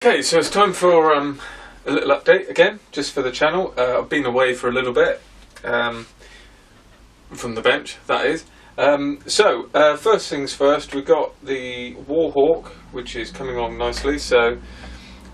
Okay, so it's time for a little update again, just for the channel. I've been away for a little bit, from the bench, that is. First things first, we've got the Warhawk, which is coming on nicely, so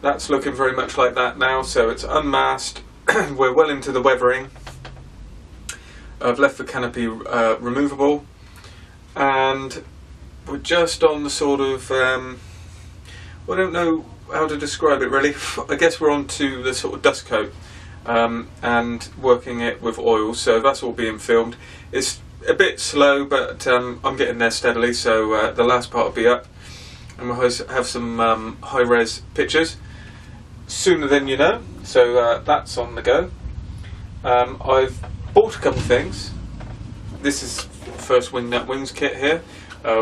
that's looking very much like that now. So it's unmasked, we're well into the weathering. I've left the canopy removable, and we're just on the sort of, I don't know how to describe it really. I guess we're on to the sort of dust coat and working it with oil, so that's all being filmed. It's a bit slow, but I'm getting there steadily, so the last part will be up and we'll have some high-res pictures sooner than you know, so that's on the go. I've bought a couple of things. This is first Wingnut Wings kit here,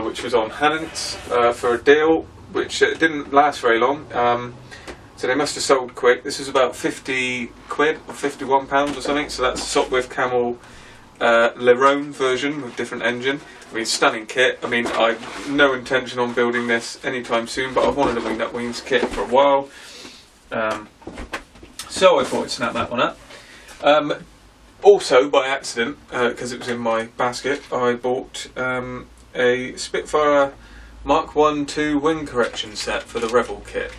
which was on Hannon's for a deal, which didn't last very long, so they must have sold quick. This is about 50 quid or 51 pounds or something, so that's a Sopwith Camel Lerone version with different engine. I mean, stunning kit. I mean, I've no intention on building this anytime soon, but I've wanted a Wingnut Wings kit for a while, so I thought I'd snap that one up. Also, by accident, because it was in my basket, I bought a Spitfire Mark 1-2 wing correction set for the Revel kit,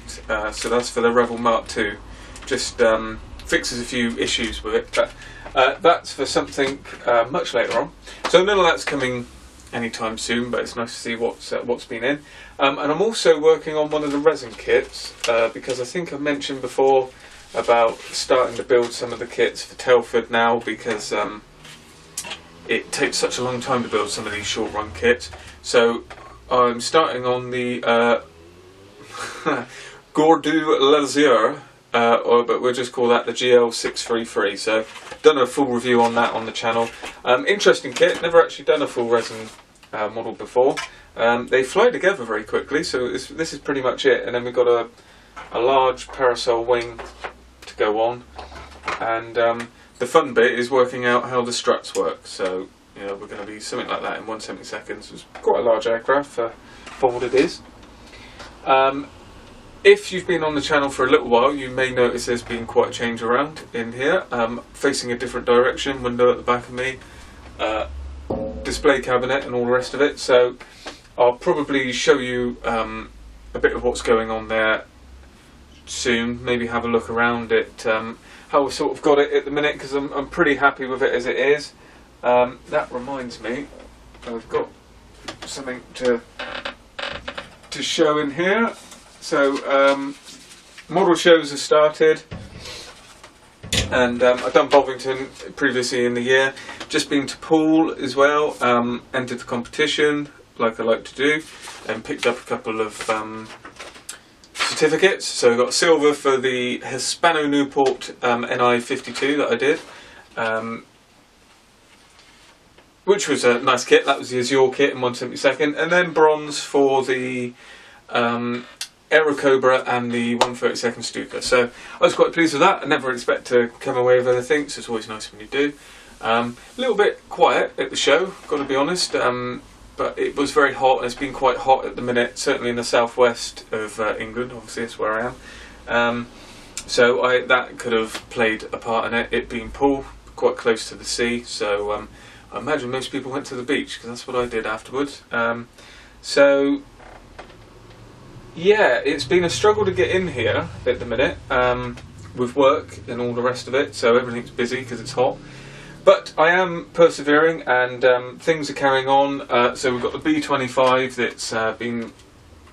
so that's for the Revel Mark 2, just fixes a few issues with it, but that's for something much later on. So none of that's coming anytime soon, but it's nice to see what's been in. And I'm also working on one of the resin kits, because I think I mentioned before about starting to build some of the kits for Telford now, because it takes such a long time to build some of these short run kits. So I'm starting on the Gordu Lazier, but we'll just call that the GL633. So done a full review on that on the channel. Interesting kit, never actually done a full resin model before. They fly together very quickly, so this is pretty much it. And then we've got a large parasol wing to go on, and the fun bit is working out how the struts work. So you know, we're going to be something like that in 1/72. It's quite a large aircraft for what it is. If you've been on the channel for a little while, you may notice there's been quite a change around in here. Facing a different direction, window at the back of me, display cabinet and all the rest of it. So I'll probably show you a bit of what's going on there soon. Maybe have a look around it, how we've sort of got it at the minute, because I'm pretty happy with it as it is. That reminds me, I've got something to show in here. So model shows have started, and I've done Bovington previously in the year. Just been to Poole as well, entered the competition like I like to do, and picked up a couple of certificates. So I got silver for the Hispano Newport NI 52 that I did, which was a nice kit. That was the Azure kit in 1/72, and then bronze for the Aerocobra and the 1/32 Stuka. So I was quite pleased with that. I never expect to come away with anything, so it's always nice when you do. A little bit quiet at the show, got to be honest, but it was very hot, and it's been quite hot at the minute, certainly in the southwest of England. Obviously that's where I am. So that could have played a part in it. It being Poole, quite close to the sea, so I imagine most people went to the beach, because that's what I did afterwards. So yeah, it's been a struggle to get in here at the minute, with work and all the rest of it, so everything's busy because it's hot. But I am persevering, and things are carrying on. So we've got the B25 that's been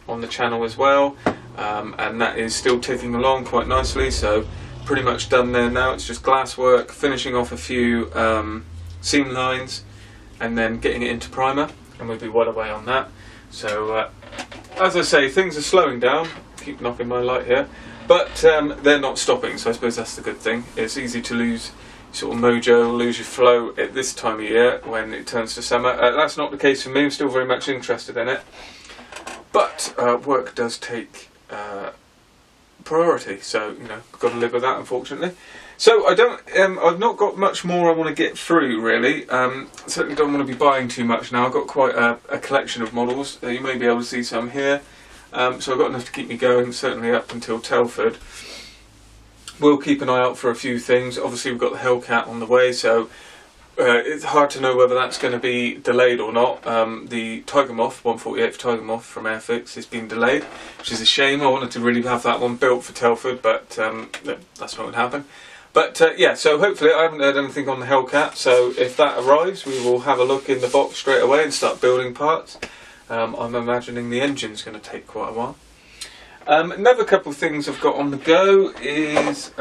on the channel as well, and that is still ticking along quite nicely, so pretty much done there now. It's just glass work, finishing off a few seam lines, and then getting it into primer, and we'll be well away on that. So as I say, things are slowing down. Keep knocking my light here, but they're not stopping, so I suppose that's the good thing. It's easy to lose sort of mojo, lose your flow at this time of year when it turns to summer. That's not the case for me. I'm still very much interested in it, but work does take priority, so you know, got to live with that, unfortunately. So I've not got much more I want to get through really. Certainly don't want to be buying too much now. I've got quite a collection of models. You may be able to see some here. so I've got enough to keep me going, certainly up until Telford. We'll keep an eye out for a few things. Obviously we've got the Hellcat on the way, so it's hard to know whether that's going to be delayed or not. The Tiger Moth, 148 Tiger Moth from Airfix, has been delayed, which is a shame. I wanted to really have that one built for Telford, but that's not going to happen. But yeah, so hopefully I haven't heard anything on the Hellcat, so if that arrives we will have a look in the box straight away and start building parts. I'm imagining the engine's going to take quite a while. Another couple of things I've got on the go is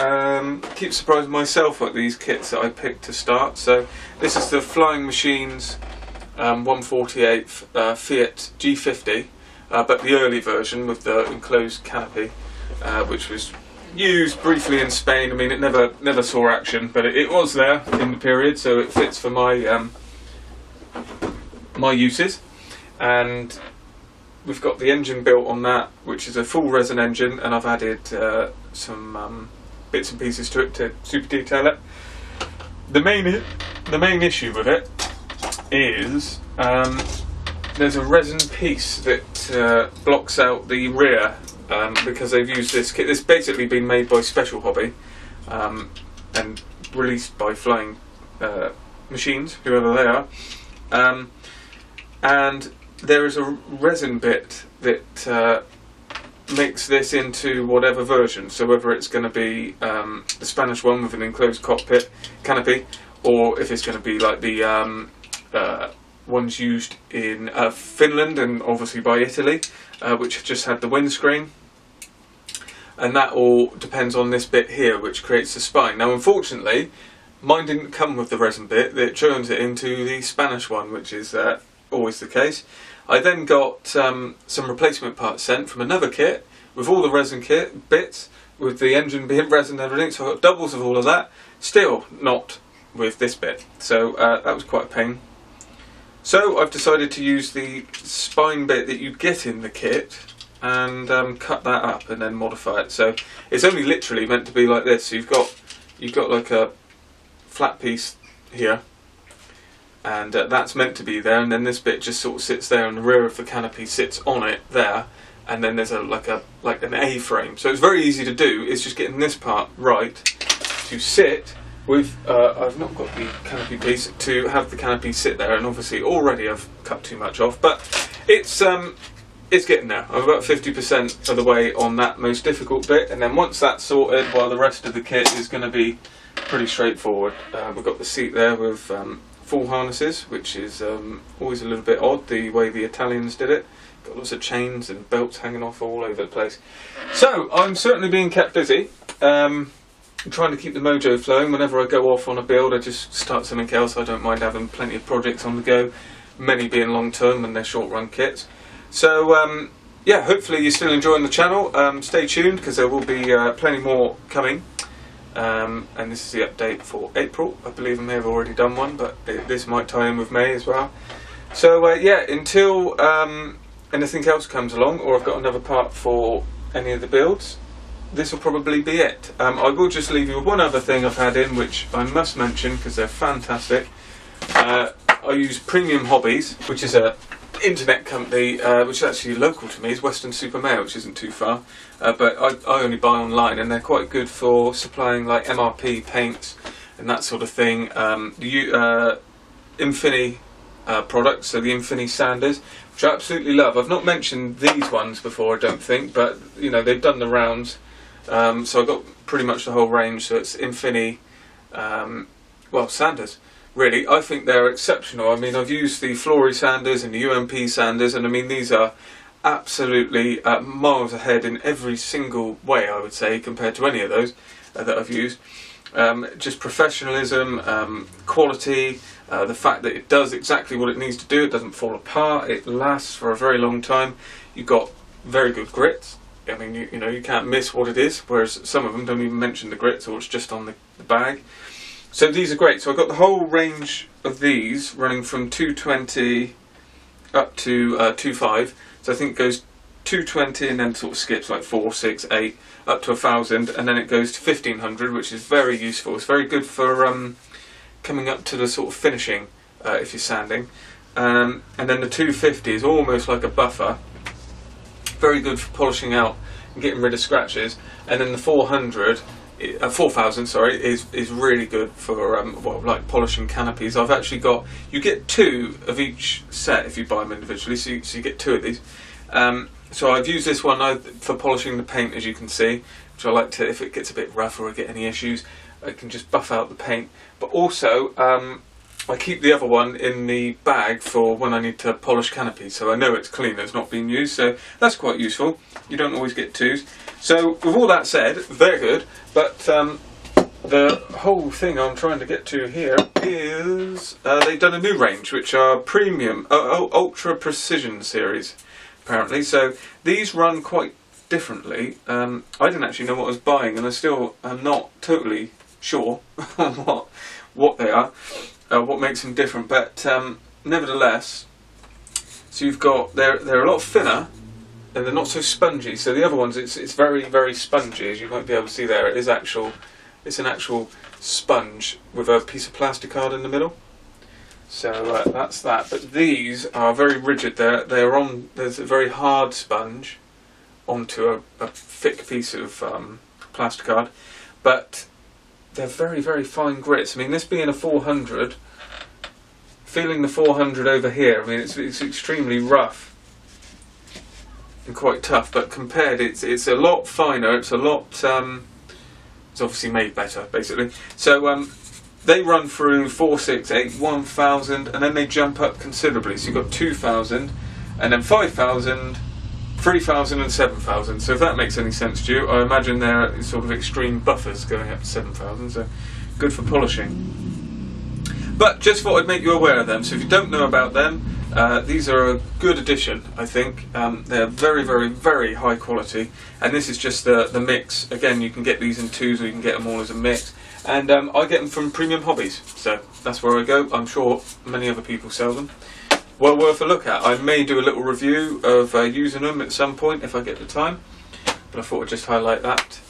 keep surprising myself at these kits that I picked to start. So this is the Flying Machines 148 Fiat G50, but the early version with the enclosed canopy, which was used briefly in Spain. I mean, it never saw action, but it was there in the period, so it fits for my my uses. And we've got the engine built on that, which is a full resin engine, and I've added some bits and pieces to it to super detail it. The main issue with it is there's a resin piece that blocks out the rear, because they've used this kit. This has basically been made by Special Hobby and released by Flying Machines, whoever they are, and there is a resin bit that makes this into whatever version, so whether it's going to be the Spanish one with an enclosed cockpit canopy, or if it's going to be like the ones used in Finland and obviously by Italy, which just had the windscreen. And that all depends on this bit here, which creates the spine. Now unfortunately mine didn't come with the resin bit, that turns it into the Spanish one, which is always the case. I then got some replacement parts sent from another kit with all the resin kit bits, with the engine being resin and everything, so I got doubles of all of that, still not with this bit, so that was quite a pain. So I've decided to use the spine bit that you get in the kit and cut that up and then modify it. So it's only literally meant to be like this, so you've got like a flat piece here, and that's meant to be there, and then this bit just sort of sits there, and the rear of the canopy sits on it there, and then there's like an A-frame. So it's very easy to do. It's just getting this part right to sit with. I've not got the canopy piece to have the canopy sit there, and obviously already I've cut too much off, but it's getting there. I'm about 50% of the way on that most difficult bit, and then once that's sorted, well, the rest of the kit is going to be pretty straightforward. We've got the seat there with full harnesses, which is always a little bit odd the way the Italians did it. Got lots of chains and belts hanging off all over the place. So I'm certainly being kept busy. I'm trying to keep the mojo flowing. Whenever I go off on a build, I just start something else. I don't mind having plenty of projects on the go, many being long term and they're short run kits. So yeah, hopefully you're still enjoying the channel. Stay tuned, because there will be plenty more coming. And this is the update for April. I believe I may have already done one, but this might tie in with May as well. So yeah, until anything else comes along, or I've got another part for any of the builds, this will probably be it. I will just leave you with one other thing I've had in, which I must mention because they're fantastic. I use Premium Hobbies, which is a internet company which is actually local to me. It's Western Supermare, which isn't too far, but I only buy online, and they're quite good for supplying like MRP paints and that sort of thing. The Infini products, so the Infini sanders, which I absolutely love. I've not mentioned these ones before, I don't think, but you know, they've done the rounds, so I've got pretty much the whole range. So it's Infini, well, sanders. Really, I think they're exceptional. I mean, I've used the Flory sanders and the UMP sanders, and I mean, these are absolutely miles ahead in every single way, I would say, compared to any of those that I've used. Just professionalism, quality, the fact that it does exactly what it needs to do. It doesn't fall apart. It lasts for a very long time. You've got very good grits. I mean, you know, you can't miss what it is, whereas some of them don't even mention the grits, or it's just on the bag. So these are great. So I've got the whole range of these running from 220 up to 2.5. So I think it goes 220 and then sort of skips like 4, 6, 8 up to 1,000, and then it goes to 1,500, which is very useful. It's very good for coming up to the sort of finishing if you're sanding. And then the 250 is almost like a buffer very good for polishing out and getting rid of scratches. And then the 4000, sorry, is really good for well, like polishing canopies. I've actually got, you get 2 of each set if you buy them individually, so you get 2 of these. So I've used this one for polishing the paint, as you can see, which I like to, if it gets a bit rough or I get any issues, I can just buff out the paint. But also I keep the other one in the bag for when I need to polish canopies, so I know it's clean, it's not being used, so that's quite useful. You don't always get 2s. So with all that said, they're good, but the whole thing I'm trying to get to here is they've done a new range, which are premium, ultra precision series, apparently. So these run quite differently. I didn't actually know what I was buying, and I still am not totally sure on what they are, what makes them different. But nevertheless, so you've got they're a lot thinner. And they're not so spongy. So the other ones, it's very, very spongy, as you might be able to see there. It's an actual sponge with a piece of plastic card in the middle. So that's that. But these are very rigid. There's a very hard sponge onto a thick piece of plastic card, but they're very, very fine grits. I mean, this being a 400, feeling the 400 over here, I mean, it's extremely rough and quite tough, but compared, it's a lot finer. It's a lot. It's obviously made better, basically. So they run through 4, 6, 8, 1000, and then they jump up considerably. So you've got 2000, and then 5000, 3000, and 7000. So if that makes any sense to you, I imagine they're sort of extreme buffers going up to 7000. So good for polishing. But just thought I'd make you aware of them. So if you don't know about them, these are a good addition, I think. They're very, very, very high quality, and this is just the mix. Again, you can get these in 2s, or you can get them all as a mix. And I get them from Premium Hobbies, so that's where I go. I'm sure many other people sell them. Well worth a look at. I may do a little review of using them at some point if I get the time, but I thought I'd just highlight that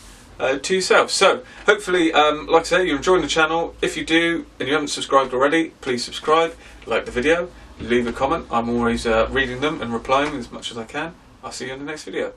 to yourself. So hopefully, like I say, you're enjoying the channel. If you do and you haven't subscribed already, please subscribe, like the video, leave a comment. I'm always reading them and replying as much as I can. I'll see you in the next video.